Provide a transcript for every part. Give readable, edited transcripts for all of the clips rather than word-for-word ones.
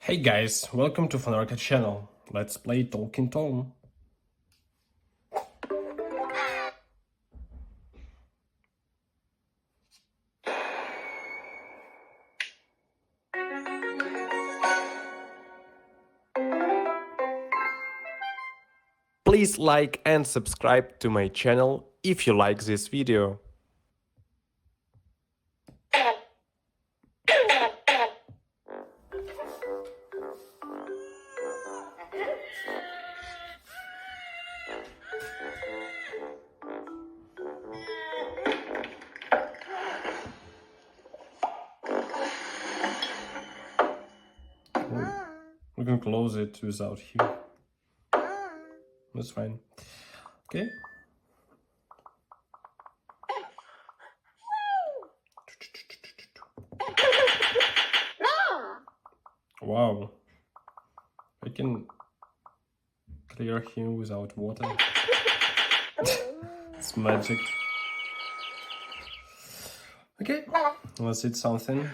Hey guys, welcome to Funurka channel. Let's play Talking Tom. Please like and subscribe to my channel if you like this video. We can close it without him. That's fine. Okay. Wow. I can clear him without water. It's magic. Okay, let's eat something.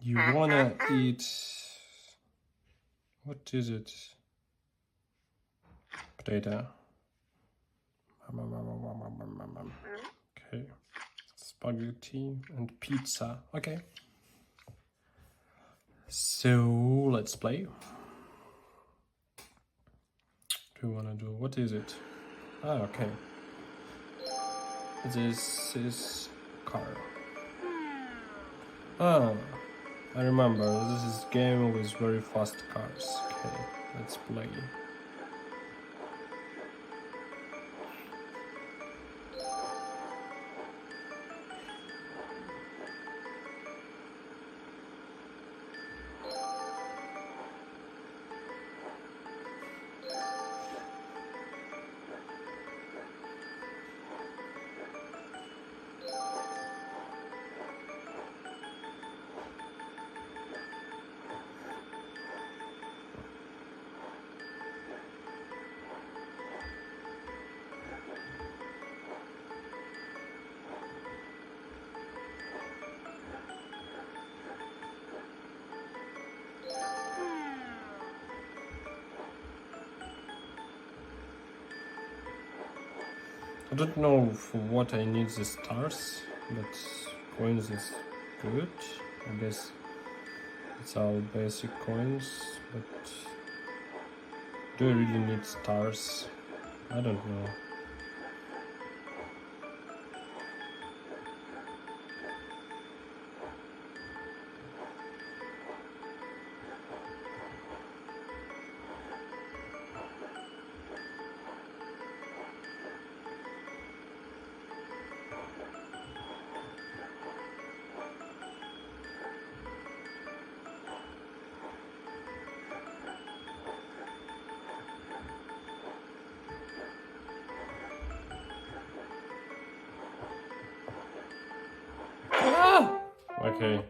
You wanna eat... What is it? Potato. Okay. Spaghetti and pizza. Okay. So let's play. Do you wanna do... What is it? Ah, okay. This is car. Oh, I remember. This is game with very fast cars. Okay, let's play. I don't know for what I need the stars, but coins is good. I guess it's all basic coins, but do I really need stars? I don't know. Okay.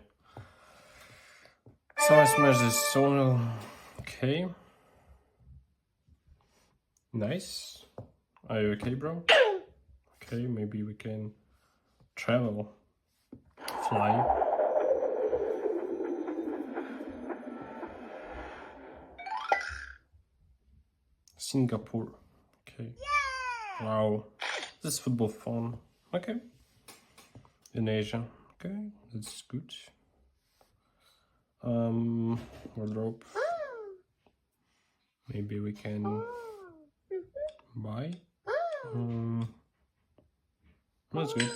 So I smash this sonar. Okay. Nice. Are you okay, bro? Okay, maybe we can travel. Fly. Singapore. Okay. Wow. This is football fun. Okay. In Asia. Okay, that's good. Wardrobe. Maybe we can buy. That's good.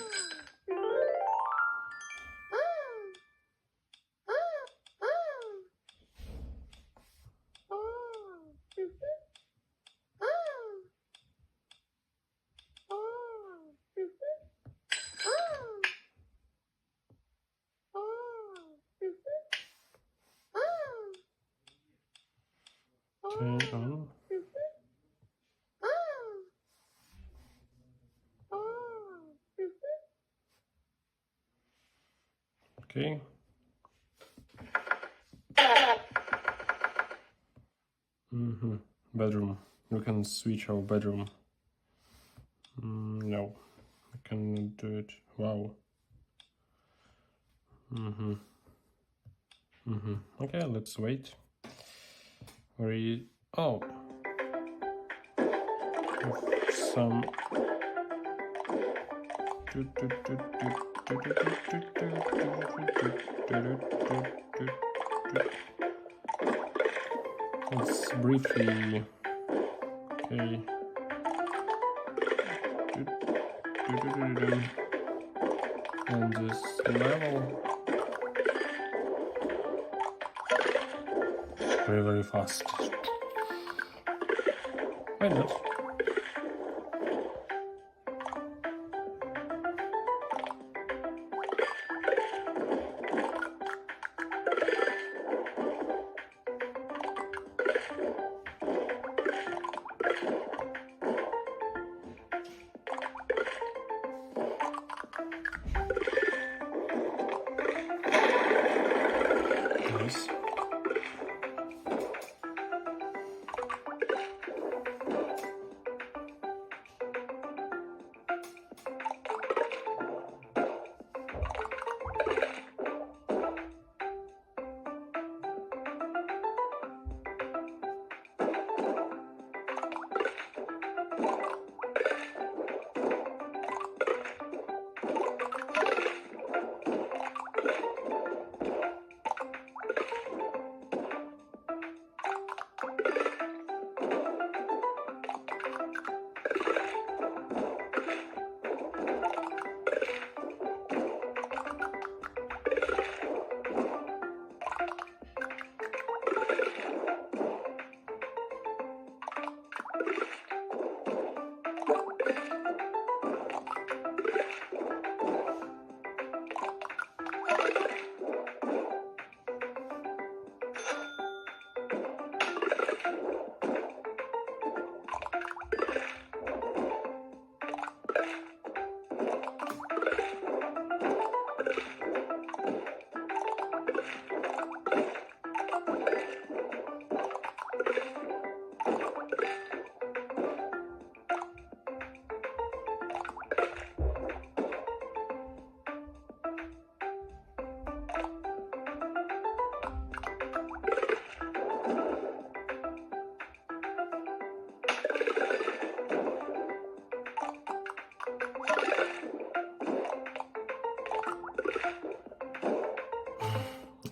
Turn on. Okay. Bedroom. We can switch our bedroom. No, I cannot do it. Wow. Okay, let's wait. Oh, some. Let's briefly. Okay. And this level. Very fast. Why not? Nice.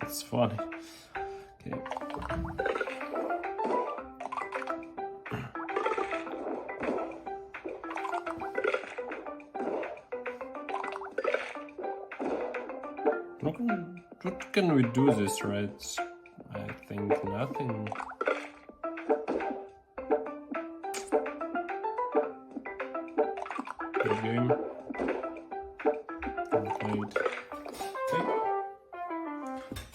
It's funny. Okay. What can we do this, right? I think nothing. Good game. Played. Okay.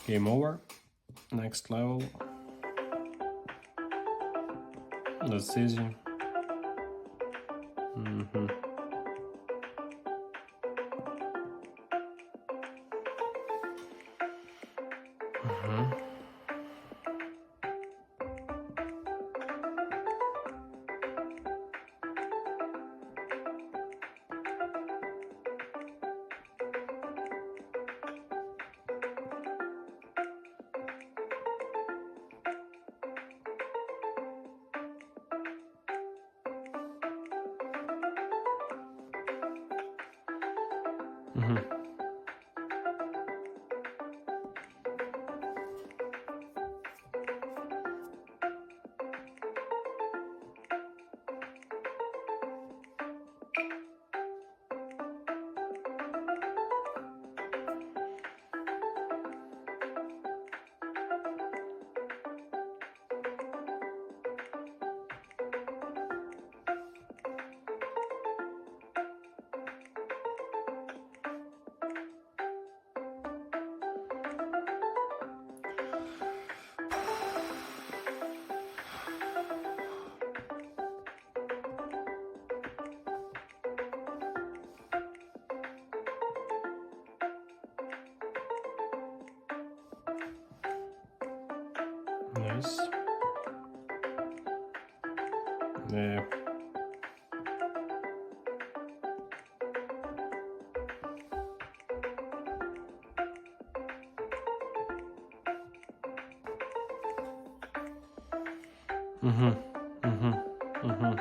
Game over. Next level. That's easy. Nice. Yeah. Mm-hmm. Mm-hmm. Mm-hmm.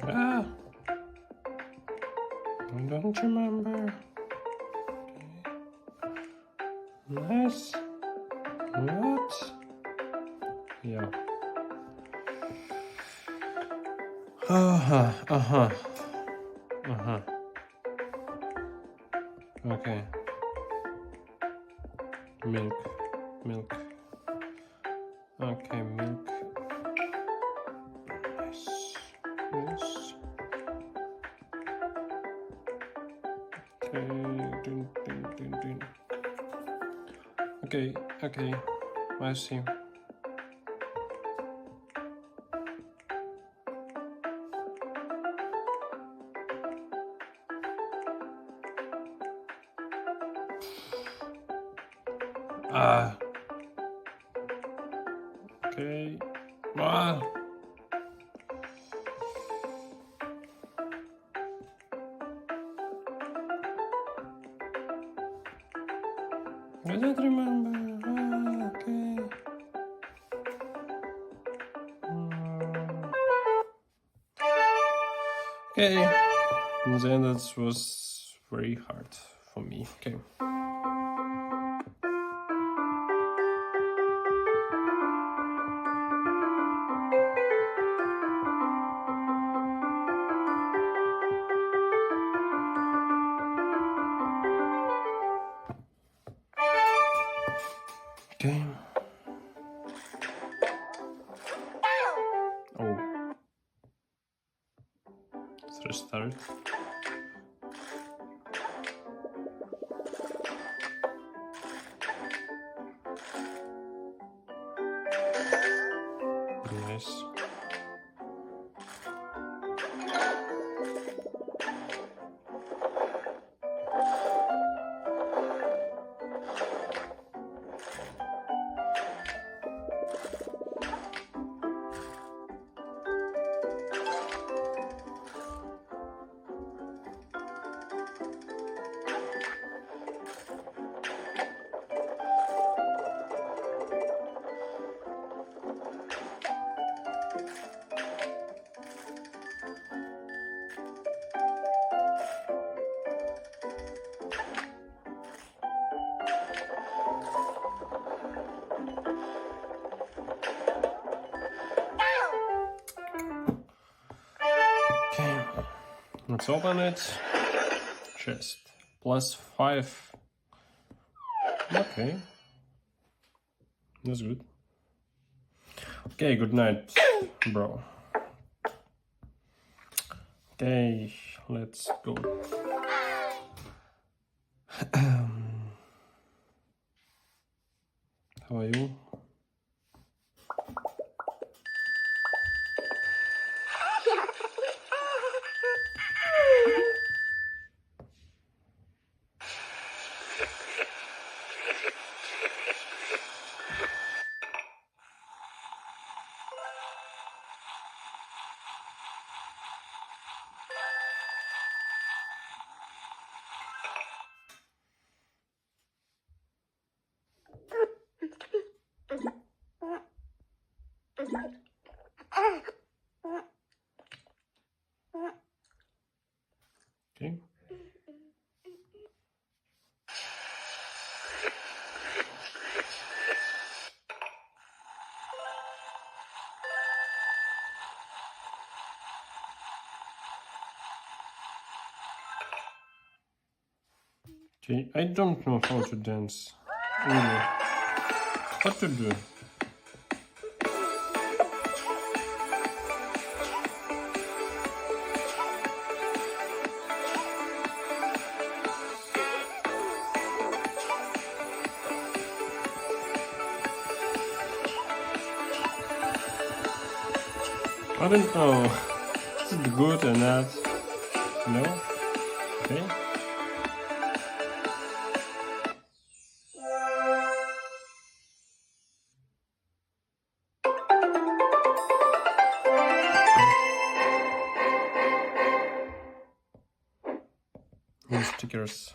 Ah, I don't remember. Nice. What? Yeah. Uh-huh. Uh-huh. Uh-huh. Okay. Milk. Milk. Okay, milk. Nice. Yes. Okay. Dun, dun, dun, dun. Okay. Okay. I see. Ah. Okay. Ah. I don't remember. Ah, okay. Mm. Okay. And then that was very hard for me. Okay. Okay. Oh. Let's restart. Nice. Okay. Let's open it. Chest. +5. Okay. That's good. Okay, good night, bro. Okay, let's go. How are you? Okay. Okay, I don't know how to dance. Really. What to do? I don't know. Is it good or not? No? Okay. New stickers.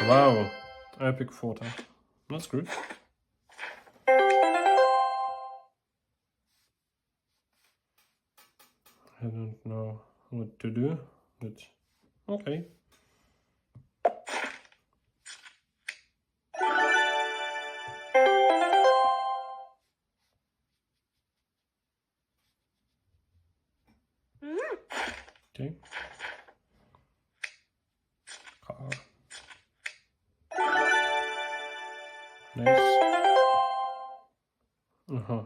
Wow, epic photo. That's good. I don't know what to do, but okay. Okay. Car. Nice. Uh-huh.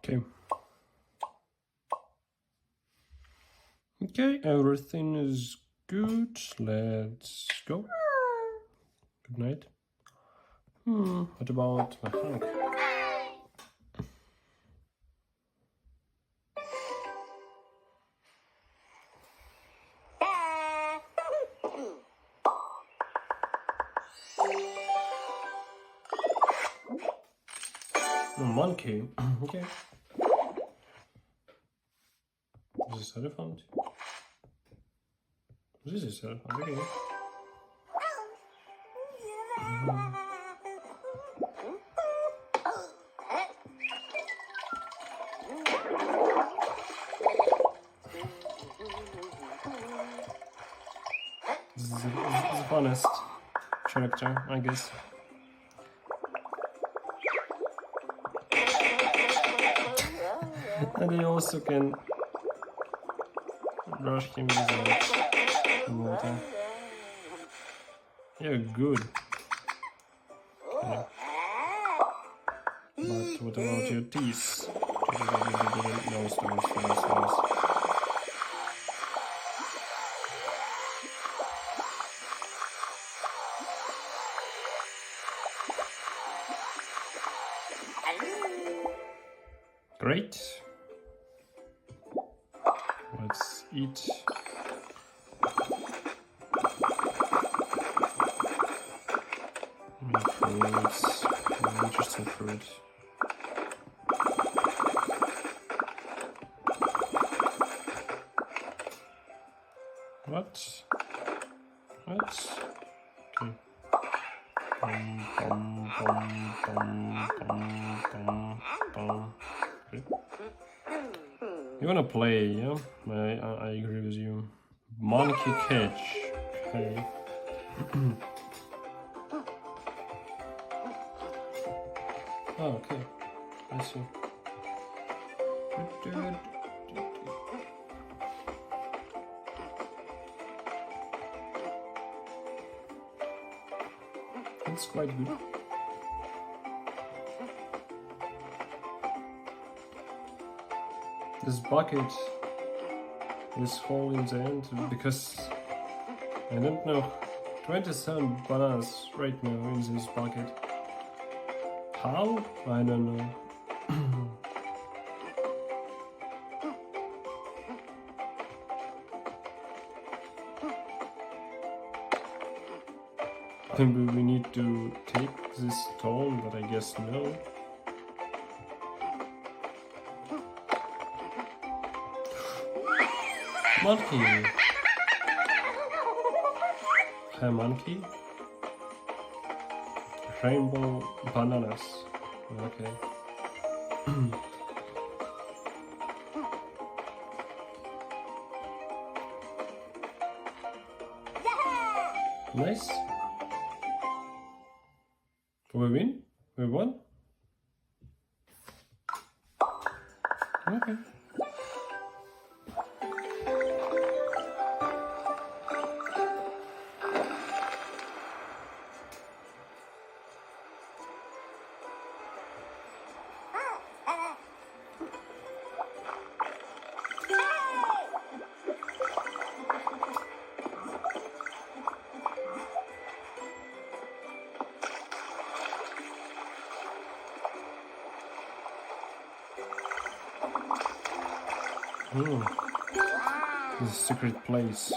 Okay. Okay. Okay, everything is good. Let's go. Good night. What about my hunk? No, monkey. Okay. This is elephant. This is elephant. Okay. This is the funnest character, I guess. And they also can brush him without water. Yeah, good. Okay. But what about your teeth? Nose. Great. Let's eat. Fruits. Interesting fruit. What? Okay. Okay. You wanna play, yeah? I agree with you. Monkey catch. Okay. Oh, okay. I see. That's quite good. This bucket is full in the end because I don't know, 27 bananas right now in this bucket. How? I don't know. Maybe we need to take this stone, but I guess no. Monkey! Hi, monkey. Rainbow bananas. Okay. Nice. We win? We won? Okay. This is a secret place.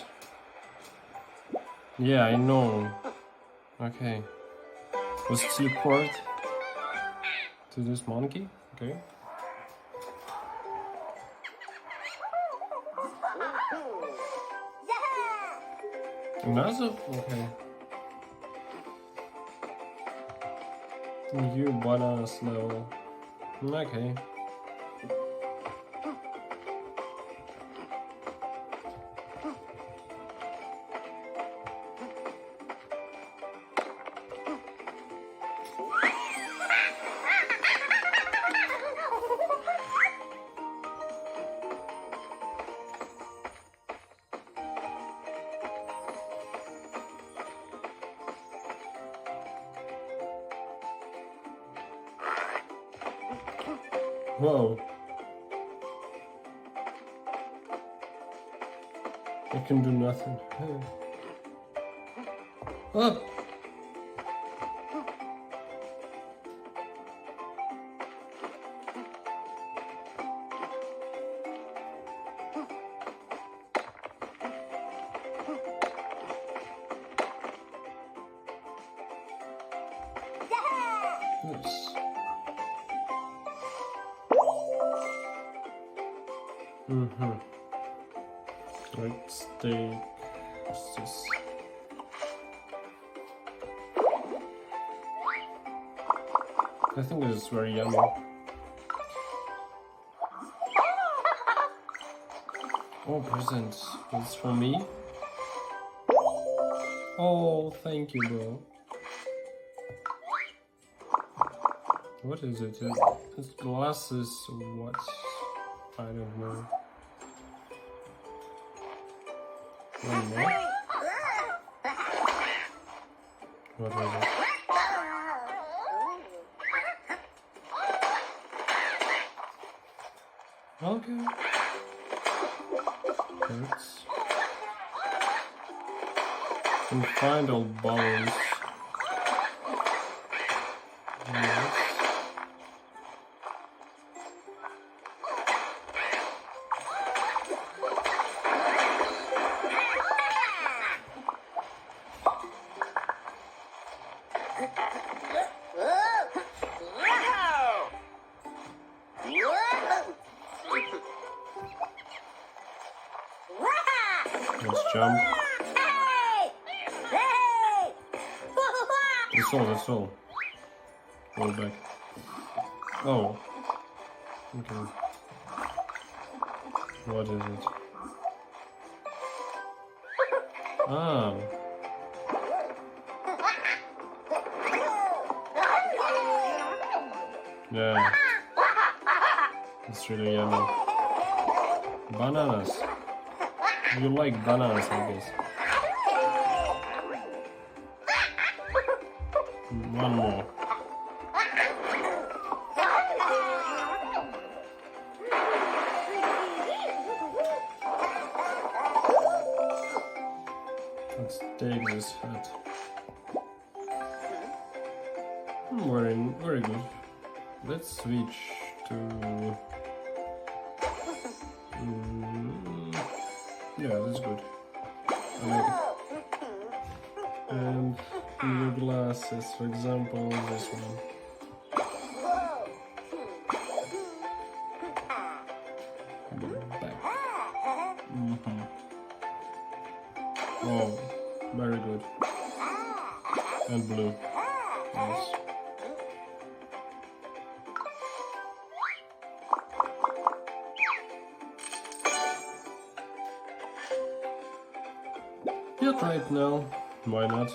Yeah, I know. Okay. Let's teleport to this monkey. Okay. Another? Okay. New bananas level. Okay. Whoa. I can do nothing. Oh! Yes. Let's take this. I think this is very yummy. Oh, presents. It's for me? Oh, thank you, bro. What is it? It's glasses or what? I don't know. One more. What was it? Okay. Hurts. And find all bubbles. Yes. Let's jump. That's all. Roll back. Oh. Okay. What is it? Ah. Yeah. It's really yummy. Bananas. You like bananas, I guess. One more. Let's take this hat. Very good. Let's switch to... yeah, that's good. I like it. And new glasses, for example, this one. Back. Oh, very good. And blue. Nice. Yeah, right now. Why not?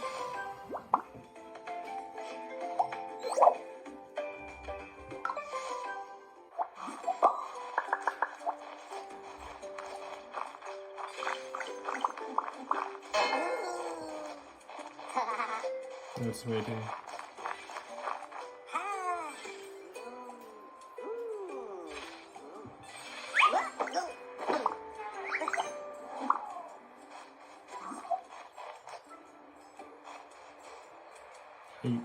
That's waiting. Hey.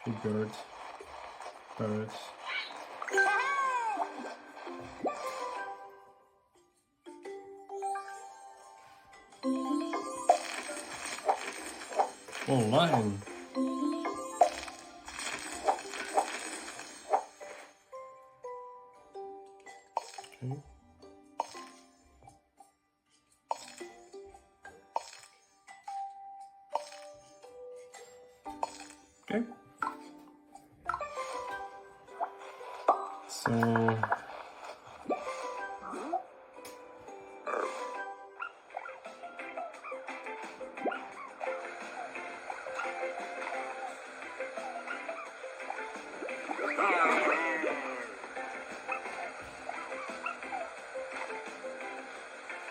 Hey, bird. Birds. Oh, lion. Okay. Okay. So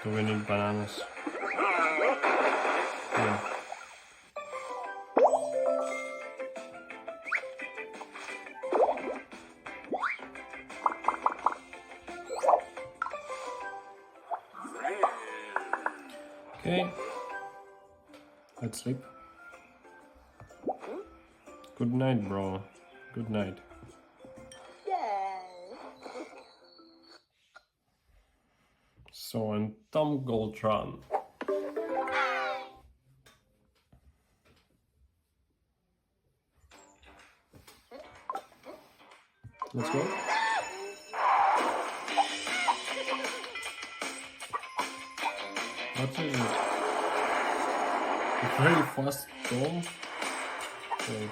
do we need bananas? Yeah. Okay. Let's sleep. Good night, bro. Good night. So, and Tom Goldrun. Let's go. What is it? A very fast storm? Okay.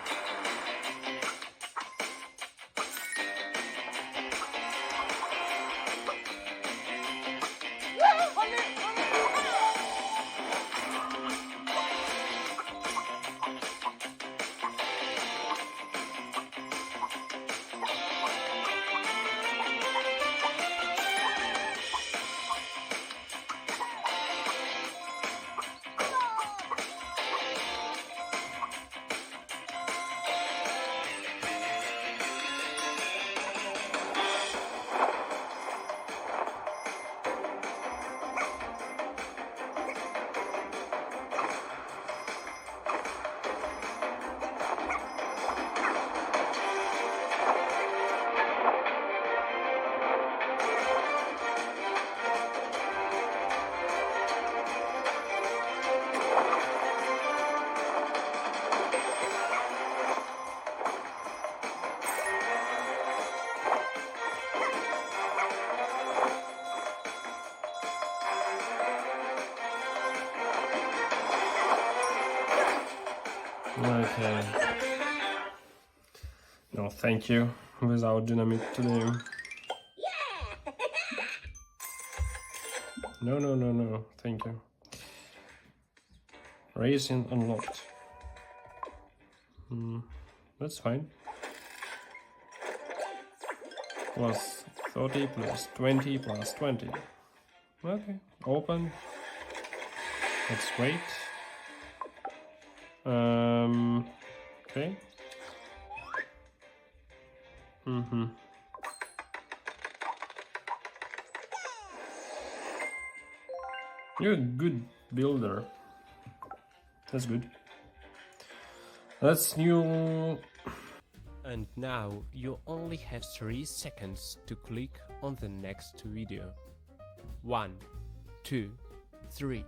Okay. No, thank you. Without dynamite today. No, no, no, no. Thank you. Racing unlocked. That's fine. Plus 30 plus 20 plus 20. Okay. Open. Let's wait. Okay. You're a good builder. That's good. That's new. And now you only have 3 seconds to click on the next video. 1, 2, 3.